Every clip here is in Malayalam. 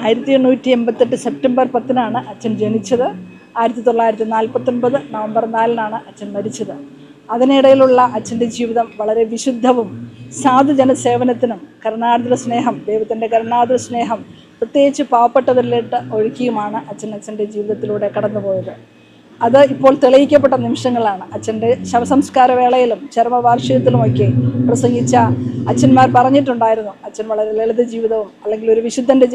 1888 സെപ്റ്റംബർ 10 അച്ഛൻ ജനിച്ചത്. 1949 നവംബർ 4 അച്ഛൻ മരിച്ചത്. അതിനിടയിലുള്ള അച്ഛൻ്റെ ജീവിതം വളരെ വിശുദ്ധവും സാധുജന സേവനത്തിനും കരുണാർദ്ര സ്നേഹം, ദൈവത്തിൻ്റെ കരുണാർദ്ര സ്നേഹം പ്രത്യേകിച്ച് പാവപ്പെട്ടവരിലേക്ക് ഒഴുക്കിയുമാണ് അച്ഛൻ്റെ ജീവിതത്തിലൂടെ കടന്നുപോയത്. അത് ഇപ്പോൾ തെളിയിക്കപ്പെട്ട നിമിഷങ്ങളാണ്. അച്ഛൻ്റെ ശവസംസ്കാര വേളയിലും ചരമവാർഷികത്തിലുമൊക്കെ പ്രസംഗിച്ച അച്ഛന്മാർ പറഞ്ഞിട്ടുണ്ടായിരുന്നു, അച്ഛൻ വളരെ ലളിത ജീവിതവും അല്ലെങ്കിൽ ഒരു വിശുദ്ധൻ്റെ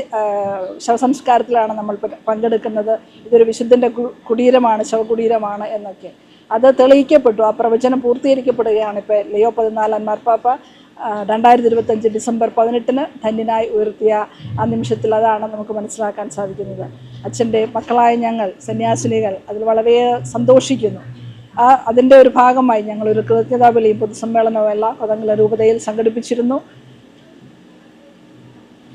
ശവസംസ്കാരത്തിലാണ് നമ്മൾ പങ്കെടുക്കുന്നത്, ഇതൊരു വിശുദ്ധൻ്റെ കുടീരമാണ്, ശവകുടീരമാണ് എന്നൊക്കെ. അത് തെളിയിക്കപ്പെട്ടു. ആ പ്രവചനം പൂർത്തീകരിക്കപ്പെടുകയാണ്. ഇപ്പോൾ ലിയോ 14 മാർപ്പാപ്പ 2025 ഡിസംബർ 18 ധന്യനായി ഉയർത്തിയ ആ നിമിഷത്തിൽ അതാണ് നമുക്ക് മനസ്സിലാക്കാൻ സാധിക്കുന്നത്. അച്ഛൻ്റെ മക്കളായ ഞങ്ങൾ സന്യാസിനികൾ അതിൽ വളരെ സന്തോഷിക്കുന്നു. അതിൻ്റെ ഒരു ഭാഗമായി ഞങ്ങളൊരു കൃതജ്ഞതാബലിയും പൊതുസമ്മേളനവും എല്ലാം കൊതങ്കല രൂപതയിൽ സംഘടിപ്പിച്ചിരുന്നു.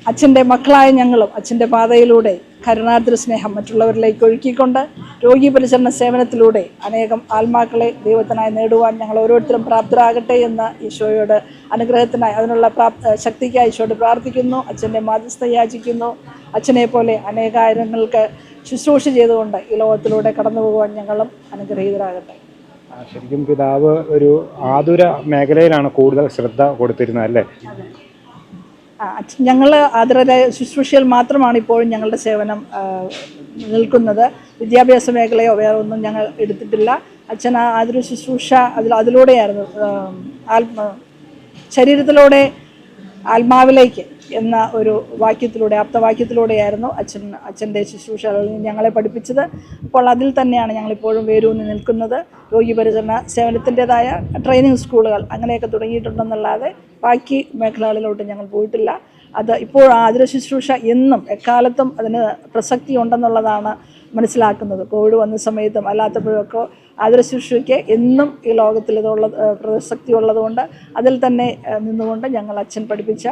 അച്ഛൻ്റെ മക്കളായ ഞങ്ങളും അച്ഛൻ്റെ പാതയിലൂടെ കരുണാർദ്ര സ്നേഹം മറ്റുള്ളവരിലേക്ക് ഒഴുക്കിക്കൊണ്ട് രോഗി പരിചരണ സേവനത്തിലൂടെ അനേകം ആത്മാക്കളെ ദൈവത്തിനായി നേടുവാൻ ഞങ്ങൾ ഓരോരുത്തരും പ്രാപ്തരാകട്ടെ എന്ന് ഈശോയോട് അനുഗ്രഹത്തിനായി അതിനുള്ള ശക്തിക്കായി ഈശോയോട് പ്രാർത്ഥിക്കുന്നു. അച്ഛൻ്റെ മാധ്യസ്ഥ യാചിക്കുന്നു. അച്ഛനെ പോലെ അനേകായിരങ്ങൾക്ക് ശുശ്രൂഷ ചെയ്തുകൊണ്ട് ഈ ലോകത്തിലൂടെ കടന്നു പോകുവാൻ ഞങ്ങളും അനുഗ്രഹീതരാകട്ടെ. ശരിക്കും പിതാവ് ഒരു ആതുര മേഖലയിലാണ് കൂടുതൽ ശ്രദ്ധ കൊടുത്തിരുന്നത് അല്ലേ? ഞങ്ങൾ ആതുര ശുശ്രൂഷയിൽ മാത്രമാണ് ഇപ്പോഴും ഞങ്ങളുടെ സേവനം നിൽക്കുന്നത്. വിദ്യാഭ്യാസ മേഖലയോ വേറെ ഒന്നും ഞങ്ങൾ എടുത്തിട്ടില്ല. അച്ഛൻ ആതുര ശുശ്രൂഷ അതിലൂടെയായിരുന്നു, ശരീരത്തിലൂടെ ആത്മാവിലേക്ക് എന്ന ഒരു വാക്യത്തിലൂടെ, ആപ്തവാക്യത്തിലൂടെയായിരുന്നു അച്ഛൻ്റെ ശുശ്രൂഷ ഞങ്ങളെ പഠിപ്പിച്ചത്. അപ്പോൾ അതിൽ തന്നെയാണ് ഞങ്ങളിപ്പോഴും വേരൂന്നി നിൽക്കുന്നത്. രോഗി പരിചരണ സേവനത്തിൻ്റെതായ ട്രെയിനിങ് സ്കൂളുകൾ അങ്ങനെയൊക്കെ തുടങ്ങിയിട്ടുണ്ടെന്നല്ലാതെ ബാക്കി മേഖലകളിലോട്ട് ഞങ്ങൾ പോയിട്ടില്ല. അത് ഇപ്പോൾ ആതുര ശുശ്രൂഷ എന്നും എക്കാലത്തും അതിന് പ്രസക്തി ഉണ്ടെന്നുള്ളതാണ് മനസ്സിലാക്കുന്നത്. കോവിഡ് വന്ന സമയത്തും അല്ലാത്തപ്പോഴൊക്കെ ആതുര ശുശ്രൂഷയ്ക്ക് എന്നും ഈ ലോകത്തിൽ പ്രസക്തി ഉള്ളതുകൊണ്ട് അതിൽ തന്നെ നിന്നുകൊണ്ട് ഞങ്ങൾ അച്ഛൻ പഠിപ്പിച്ച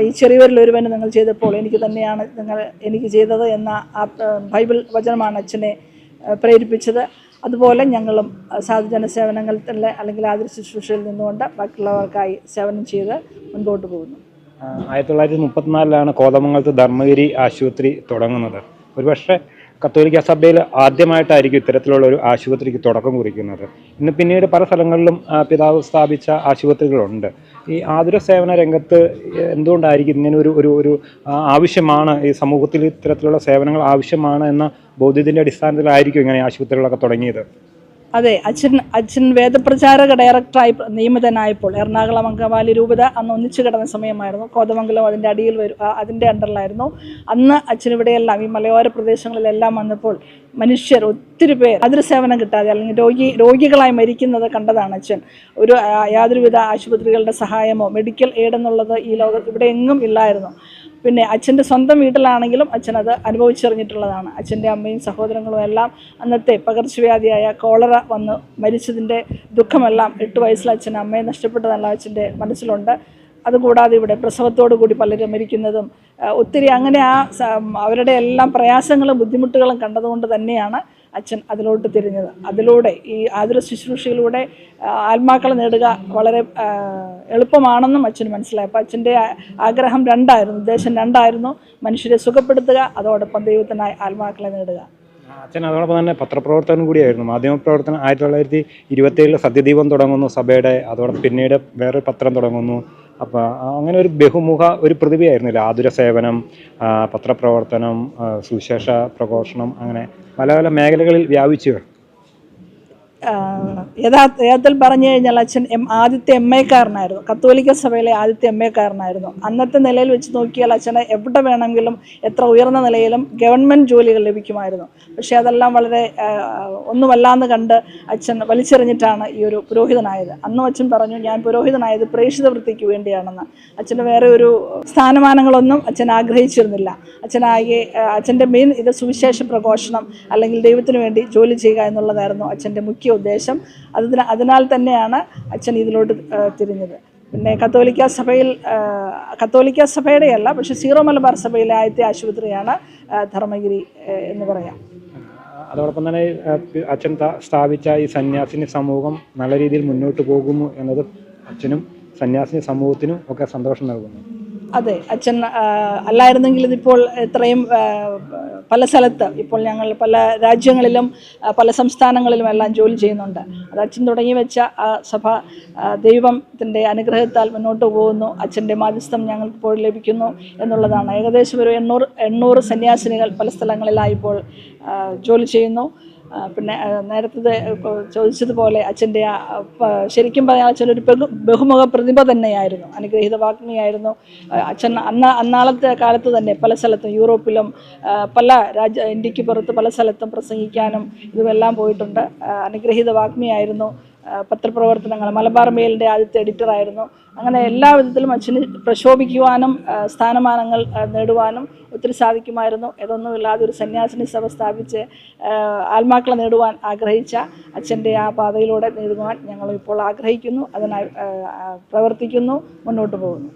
ഈ ചെറിയവരിലൊരുവന് നിങ്ങൾ ചെയ്തപ്പോൾ എനിക്ക് തന്നെയാണ് നിങ്ങൾ എനിക്ക് ചെയ്തത് എന്ന ആ ബൈബിൾ വചനമാണ് അച്ഛനെ പ്രേരിപ്പിച്ചത്. അതുപോലെ ഞങ്ങളും സാധുജന സേവനങ്ങളിൽ അല്ലെങ്കിൽ ആതുര ശുശ്രൂഷയിൽ നിന്നുകൊണ്ട് ബാക്കിയുള്ളവർക്കായി സേവനം ചെയ്ത് മുൻപോട്ട് പോകുന്നു. 1934 കോതമംഗലത്ത് ധർമ്മഗിരി ആശുപത്രി തുടങ്ങുന്നത്. ഒരുപക്ഷെ കത്തോലിക്ക സഭയിൽ ആദ്യമായിട്ടായിരിക്കും ഇത്തരത്തിലുള്ള ഒരു ആശുപത്രിക്ക് തുടക്കം കുറിക്കുന്നത്. ഇന്ന് പിന്നീട് പല സ്ഥലങ്ങളിലും പിതാവ് സ്ഥാപിച്ച ആശുപത്രികളുണ്ട്. ഈ ആതുര സേവന രംഗത്ത് എന്തുകൊണ്ടായിരിക്കും ഇങ്ങനെ ഒരു ആവശ്യമാണ്, ഈ സമൂഹത്തിൽ ഇത്തരത്തിലുള്ള സേവനങ്ങൾ ആവശ്യമാണ് എന്ന ബോധ്യത്തിൻ്റെ അടിസ്ഥാനത്തിലായിരിക്കും ഇങ്ങനെ ആശുപത്രികളൊക്കെ തുടങ്ങിയത്? അതെ, അച്ഛൻ വേദപ്രചാരക ഡയറക്ടറായി നിയമിതനായപ്പോൾ എറണാകുളം അങ്കമാലി രൂപത അന്ന് ഒന്നിച്ചു കിടന്ന സമയമായിരുന്നു. കോതമംഗലം അതിൻ്റെ അടിയിൽ അതിൻ്റെ അണ്ടറിലായിരുന്നു. അന്ന് അച്ഛൻ ഇവിടെയെല്ലാം ഈ മലയോര പ്രദേശങ്ങളിലെല്ലാം വന്നപ്പോൾ മനുഷ്യർ ഒത്തിരി പേർ ആതുര സേവനം കിട്ടാതെ അല്ലെങ്കിൽ രോഗികളായി മരിക്കുന്നത് കണ്ടതാണ് അച്ഛൻ. യാതൊരുവിധ ആശുപത്രികളുടെ സഹായമോ മെഡിക്കൽ എയ്ഡ് എന്നുള്ളത് ഈ ലോകത്ത് ഇവിടെ എങ്ങും ഇല്ലായിരുന്നു. പിന്നെ അച്ഛൻ്റെ സ്വന്തം വീട്ടിലാണെങ്കിലും അച്ഛനത് അനുഭവിച്ചറിഞ്ഞിട്ടുള്ളതാണ്. അച്ഛൻ്റെ അമ്മയും സഹോദരങ്ങളും എല്ലാം അന്നത്തെ പകർച്ചവ്യാധിയായ കോളറ വന്ന് മരിച്ചതിൻ്റെ ദുഃഖമെല്ലാം 8 വയസ്സിൽ അച്ഛൻ അമ്മയെ നഷ്ടപ്പെട്ടതല്ല അച്ഛൻ്റെ മനസ്സിലുണ്ട്. അതുകൂടാതെ ഇവിടെ പ്രസവത്തോടു കൂടി പലരും മരിക്കുന്നതും ഒത്തിരി അങ്ങനെ അവരുടെ എല്ലാം പ്രയാസങ്ങളും ബുദ്ധിമുട്ടുകളും കണ്ടതുകൊണ്ട് തന്നെയാണ് അച്ഛൻ അതിലോട്ട് തിരിഞ്ഞത്. അതിലൂടെ ഈ ആതുര ശുശ്രൂഷയിലൂടെ ആത്മാക്കളെ നേടുക വളരെ എളുപ്പമാണെന്നും അച്ഛന് മനസ്സിലായി. അപ്പോൾ അച്ഛൻ്റെ ആഗ്രഹം ഉദ്ദേശം രണ്ടായിരുന്നു: മനുഷ്യരെ സുഖപ്പെടുത്തുക, അതോടൊപ്പം ദൈവത്തിനായി ആത്മാക്കളെ നേടുക. അച്ഛൻ അതോടൊപ്പം തന്നെ പത്രപ്രവർത്തനം കൂടിയായിരുന്നു. മാധ്യമപ്രവർത്തനം 1927 സത്യദീപം തുടങ്ങുന്നു സഭയുടെ, അതോടൊപ്പം പിന്നീട് വേറൊരു പത്രം തുടങ്ങുന്നു. അപ്പോൾ അങ്ങനെ ഒരു ബഹുമുഖ ഒരു പ്രതിഭയായിരുന്നില്ല. ആതുര സേവനം, പത്രപ്രവർത്തനം, സുവിശേഷ പ്രഘോഷണം, അങ്ങനെ പല പല മേഖലകളിൽ വ്യാപിച്ചു. യഥാർത്ഥത്തിൽ പറഞ്ഞു കഴിഞ്ഞാൽ അച്ഛൻ ആദ്യത്തെ MA കാരനായിരുന്നു. കത്തോലിക്ക സഭയിലെ ആദ്യത്തെ MA കാരനായിരുന്നു. അന്നത്തെ നിലയിൽ വെച്ച് നോക്കിയാൽ അച്ഛന് എവിടെ വേണമെങ്കിലും എത്ര ഉയർന്ന നിലയിലും ഗവൺമെൻറ് ജോലികൾ ലഭിക്കുമായിരുന്നു. പക്ഷേ അതെല്ലാം വളരെ ഒന്നുമല്ലാന്ന് കണ്ട് അച്ഛൻ വലിച്ചെറിഞ്ഞിട്ടാണ് ഈ ഒരു പുരോഹിതനായത്. അന്നും അച്ഛൻ പറഞ്ഞു, ഞാൻ പുരോഹിതനായത് പ്രേക്ഷിത വൃത്തിക്ക് വേണ്ടിയാണെന്ന്. അച്ഛന് വേറെ ഒരു സ്ഥാനമാനങ്ങളൊന്നും അച്ഛൻ ആഗ്രഹിച്ചിരുന്നില്ല. അച്ഛൻ്റെ മെയിൻ ഇത് സുവിശേഷ പ്രഘോഷണം അല്ലെങ്കിൽ ദൈവത്തിന് വേണ്ടി ജോലി ചെയ്യുക എന്നുള്ളതായിരുന്നു അച്ഛൻ്റെ മുഖ്യ ഉദ്ദേശം. അതിനാൽ തന്നെയാണ് അച്ഛൻ ഇതിലോട്ട് തിരിഞ്ഞത്. പിന്നെ കത്തോലിക്ക സഭയുടെയല്ല, പക്ഷെ സീറോ മലബാർ സഭയിലെ ആദ്യത്തെ ആശുപത്രിയാണ് ധർമ്മഗിരി എന്ന് പറയാം. അതോടൊപ്പം തന്നെ അച്ഛൻ സ്ഥാപിച്ച ഈ സന്യാസിനി സമൂഹം നല്ല രീതിയിൽ മുന്നോട്ട് പോകുന്നു എന്നത് അച്ഛനും സന്യാസിനി സമൂഹത്തിനും ഒക്കെ സന്തോഷം നൽകുന്നു. അതെ, അച്ഛൻ അല്ലായിരുന്നെങ്കിൽ ഇതിപ്പോൾ ഇത്രയും പല സ്ഥലത്ത് ഇപ്പോൾ ഞങ്ങൾ പല രാജ്യങ്ങളിലും പല സംസ്ഥാനങ്ങളിലും എല്ലാം ജോലി ചെയ്യുന്നുണ്ട്. അത് അച്ഛൻ തുടങ്ങി വെച്ച ആ സഭ ദൈവത്തിൻ്റെ അനുഗ്രഹത്താൽ മുന്നോട്ട് പോകുന്നു. അച്ഛൻ്റെ മാധ്യസ്ഥം ഞങ്ങൾക്ക് ഇപ്പോൾ ലഭിക്കുന്നു എന്നുള്ളതാണ്. ഏകദേശം ഒരു 800 സന്യാസിനികൾ പല സ്ഥലങ്ങളിലായി ഇപ്പോൾ ജോലി ചെയ്യുന്നു. പിന്നെ നേരത്തെ ചോദിച്ചതുപോലെ അച്ഛൻ്റെ ശരിക്കും പറഞ്ഞാൽ അച്ഛനൊരു ബഹുമുഖ പ്രതിഭ തന്നെയായിരുന്നു, അനുഗ്രഹീത വാഗ്മിയായിരുന്നു. അച്ഛൻ അന്നാളത്തെ കാലത്ത് തന്നെ പല സ്ഥലത്തും യൂറോപ്പിലും പല ഇന്ത്യക്ക് പുറത്ത് പല സ്ഥലത്തും പ്രസംഗിക്കാനും ഇതുമെല്ലാം പോയിട്ടുണ്ട്. അനുഗ്രഹീത വാഗ്മിയായിരുന്നു. പത്രപ്രവർത്തനങ്ങൾ മലബാർ മെയിലിൻ്റെ ആദ്യത്തെ എഡിറ്ററായിരുന്നു. അങ്ങനെ എല്ലാ വിധത്തിലും അച്ഛന് പ്രശോഭിക്കുവാനും സ്ഥാനമാനങ്ങൾ നേടുവാനും ഒത്തിരി സാധിക്കുമായിരുന്നു. ഇതൊന്നുമില്ലാതെ ഒരു സന്യാസിനി സഭ സ്ഥാപിച്ച് ആത്മാക്കളെ നേടുവാൻ ആഗ്രഹിച്ച അച്ഛൻ്റെ ആ പാതയിലൂടെ നേടുവാൻ ഞങ്ങളിപ്പോൾ ആഗ്രഹിക്കുന്നു, അതിനായി പ്രവർത്തിക്കുന്നു, മുന്നോട്ട് പോകുന്നു.